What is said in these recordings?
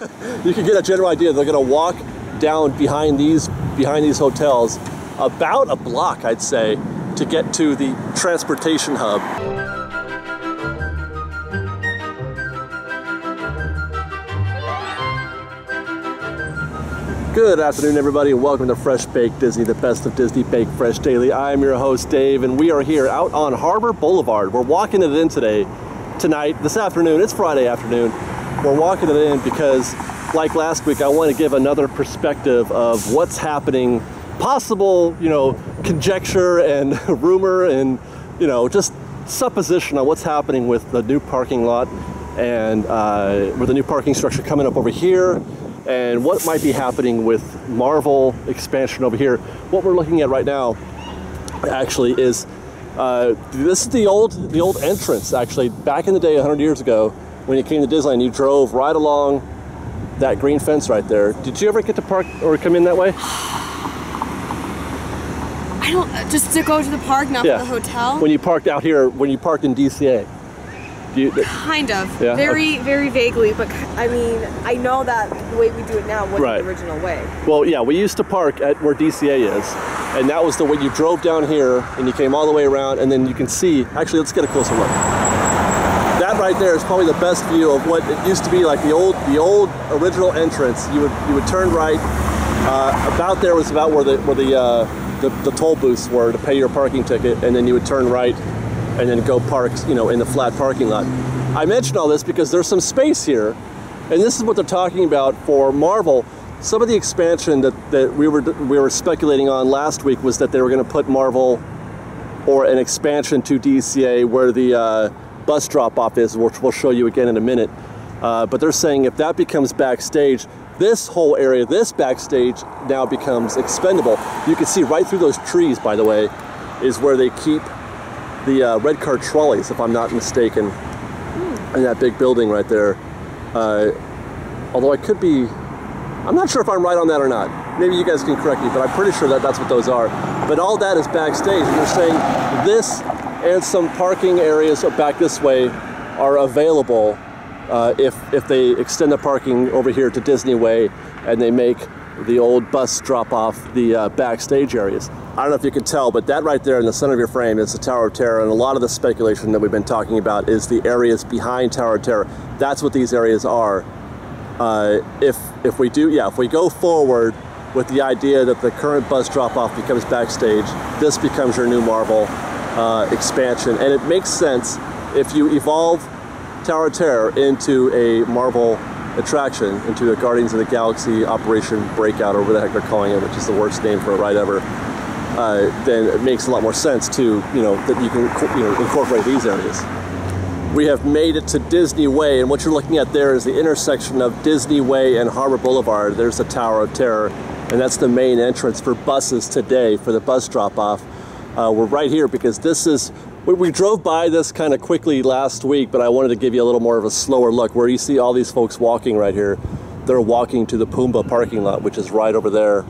You can get a general idea. They're going to walk down behind these hotels about a block, I'd say, to get to the transportation hub. Good afternoon, everybody, and welcome to Fresh Baked Disney, the best of Disney Baked Fresh Daily. I'm your host, Dave, and we are here out on Harbor Boulevard. We're walking it in this afternoon. It's Friday afternoon. We're walking it in because, like last week, I want to give another perspective of what's happening, possible, conjecture and rumor and, just supposition on what's happening with the new parking lot and with the new parking structure coming up over here, and what might be happening with Marvel expansion over here. What we're looking at right now, actually, is this is the old entrance. Actually, back in the day, 100 years ago, when you came to Disneyland, you drove right along that green fence right there. Did you ever get to park or come in that way? I don't, just to go to the park, not to the hotel? When you parked out here, when you parked in DCA. Kind of. Yeah? Very, very vaguely, but I mean, I know that the way we do it now wasn't the original way. Well, yeah, we used to park at where DCA is, and that was the way you drove down here, and you came all the way around, and then you can see, actually, let's get a closer look. That right there is probably the best view of what it used to be like the old original entrance. You would turn right. About there was about where the toll booths were to pay your parking ticket, and then you would turn right and then go park, in the flat parking lot. I mentioned all this because there's some space here, and this is what they're talking about for Marvel. Some of the expansion that we were speculating on last week was that they were going to put Marvel or an expansion to DCA where the bus drop-off is, which we'll show you again in a minute. But they're saying if that becomes backstage, this whole area, this backstage, now becomes expendable. You can see right through those trees, by the way, is where they keep the red car trolleys, if I'm not mistaken, in that big building right there. Although I'm not sure if I'm right on that or not. Maybe you guys can correct me, but I'm pretty sure that that's what those are. But all that is backstage, and they're saying this and some parking areas back this way are available if they extend the parking over here to Disney Way and they make the old bus drop off the backstage areas. I don't know if you can tell, but that right there in the center of your frame is the Tower of Terror, and a lot of the speculation that we've been talking about is the areas behind Tower of Terror. That's what these areas are. If we go forward with the idea that the current bus drop off becomes backstage, this becomes your new Marvel expansion, and it makes sense if you evolve Tower of Terror into a Marvel attraction, into a Guardians of the Galaxy Operation Breakout, or whatever the heck they're calling it, which is the worst name for a ride ever. Then it makes a lot more sense to that you can incorporate these areas. We have made it to Disney Way, and what you're looking at there is the intersection of Disney Way and Harbor Boulevard. There's the Tower of Terror, and that's the main entrance for buses today for the bus drop-off. We're right here because this is, we drove by this kind of quickly last week, but I wanted to give you a little more of a slower look where you see all these folks walking right here. They're walking to the Pumbaa parking lot, which is right over there.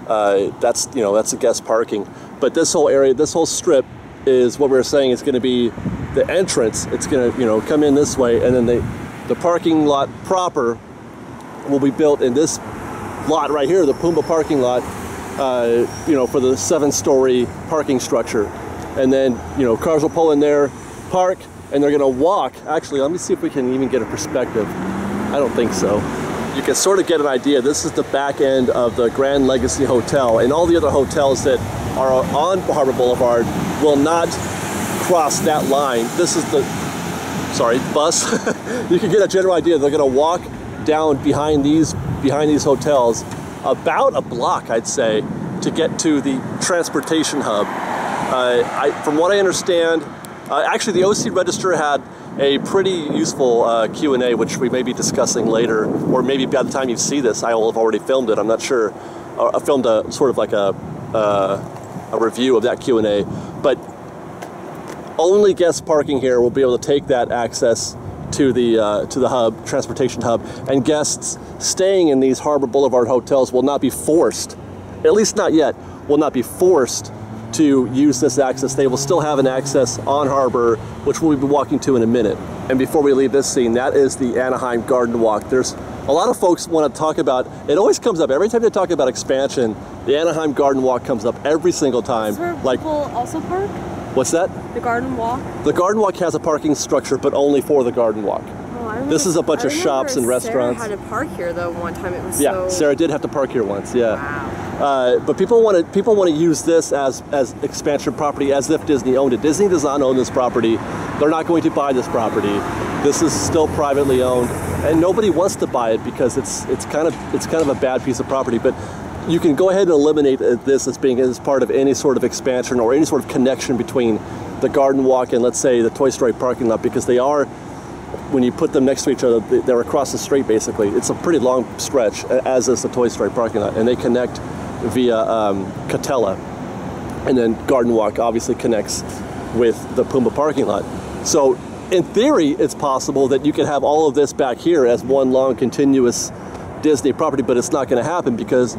That's the guest parking. But this whole area, this whole strip is what we were saying is going to be the entrance. It's going to, come in this way, and then the parking lot proper will be built in this lot right here, the Pumbaa parking lot, for the 7-story parking structure. And then, cars will pull in there, park, and they're going to walk. Actually, let me see if we can even get a perspective. I don't think so. You can sort of get an idea. This is the back end of the Grand Legacy Hotel, and all the other hotels that are on Harbor Boulevard will not cross that line. This is the bus. You can get a general idea. They're going to walk down behind these hotels about a block, I'd say, to get to the transportation hub. From what I understand, actually the OC Register had a pretty useful Q&A, which we may be discussing later, or maybe by the time you see this, I will have already filmed it. I'm not sure. I filmed a sort of like a review of that Q&A, but only guest parking here will be able to take that access to the hub, transportation hub, and guests staying in these Harbor Boulevard hotels will not be forced, at least not yet, will not be forced to use this access. They will still have an access on Harbor, which we'll be walking to in a minute. And before we leave this scene, that is the Anaheim Garden Walk. There's a lot of folks want to talk about, it always comes up, every time they talk about expansion, the Anaheim Garden Walk comes up every single time. Is where people also park? What's that? The Garden Walk? The Garden Walk has a parking structure, but only for the Garden Walk. This is a bunch of shops and restaurants. Sarah had to park here though one time. It was yeah, Sarah did have to park here once. Yeah. Wow. But people want to use this as expansion property as if Disney owned it. Disney does not own this property. They're not going to buy this property. This is still privately owned, and nobody wants to buy it because it's kind of a bad piece of property. But you can go ahead and eliminate this as part of any sort of expansion or any sort of connection between the Garden Walk and, let's say, the Toy Story parking lot, because they are, when you put them next to each other, they're across the street basically. It's a pretty long stretch, as is the Toy Story parking lot, and they connect via Katella, and then Garden Walk obviously connects with the Pumbaa parking lot. So in theory, it's possible that you could have all of this back here as one long continuous Disney property, but it's not going to happen because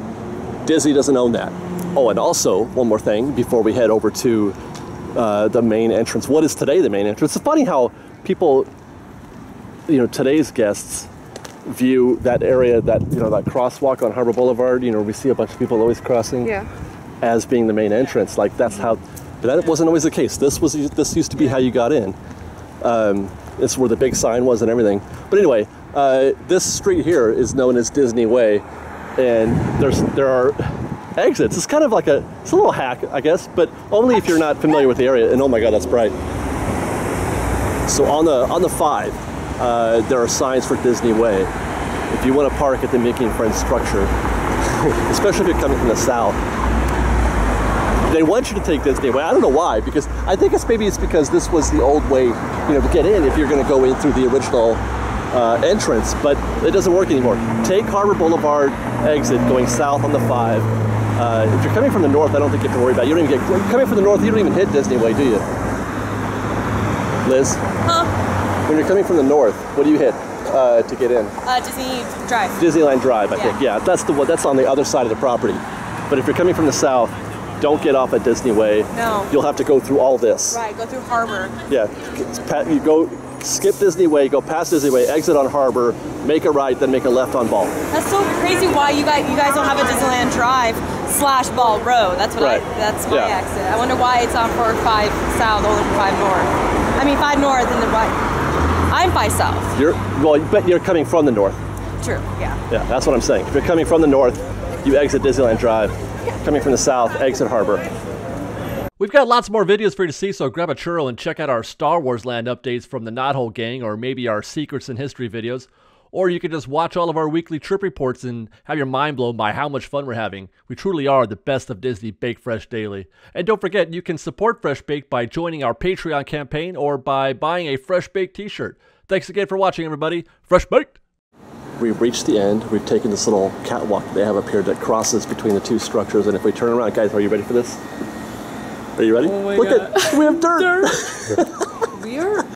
Disney doesn't own that. Oh, and also one more thing before we head over to the main entrance. What is today the main entrance? It's funny how people, today's guests view that area, that crosswalk on Harbor Boulevard, we see a bunch of people always crossing, as being the main entrance. Like that's how, but that wasn't always the case. This used to be how you got in. It's where the big sign was and everything. But anyway, this street here is known as Disney Way, and there are exits. It's kind of like it's a little hack, I guess, but only if you're not familiar with the area. And oh my God, that's bright. So on the 5, there are signs for Disney Way. If you want to park at the Mickey and Friends structure, especially if you're coming from the south, they want you to take Disney Way. I don't know why, because I think it's because this was the old way, to get in if you're going to go in through the original entrance, but it doesn't work anymore. Take Harbor Boulevard exit going south on the 5. If you're coming from the north, I don't think you have to worry about it. You don't even coming from the north, you don't even hit Disney Way, do you? Liz? Huh? When you're coming from the north, what do you hit to get in? Disney Drive. Disneyland Drive, I think. Yeah, that's on the other side of the property. But if you're coming from the south, don't get off at Disney Way. No. You'll have to go through all this. Right, go through Harbor. Yeah, you go skip Disney Way, go past Disney Way, exit on Harbor, make a right, then make a left on Ball. That's so crazy why you guys don't have a Disneyland Drive / Ball Road. That's what that's my exit. I wonder why it's on for 5 South only for 5 North. I mean 5 North and the right. I'm 5 South. But you're coming from the north. True, yeah. Yeah, that's what I'm saying. If you're coming from the north, you exit Disneyland Drive. Coming from the south, exit Harbor. We've got lots more videos for you to see, so grab a churro and check out our Star Wars Land updates from the Knothole Gang, or maybe our Secrets in History videos. Or you can just watch all of our weekly trip reports and have your mind blown by how much fun we're having. We truly are the best of Disney Bake Fresh Daily. And don't forget, you can support Fresh Baked by joining our Patreon campaign or by buying a Fresh Baked t-shirt. Thanks again for watching, everybody. Fresh Baked! We've reached the end. We've taken this little catwalk they have up here that crosses between the two structures. And if we turn around, guys, are you ready for this? Are you ready? Oh my Look God. we have dirt. We are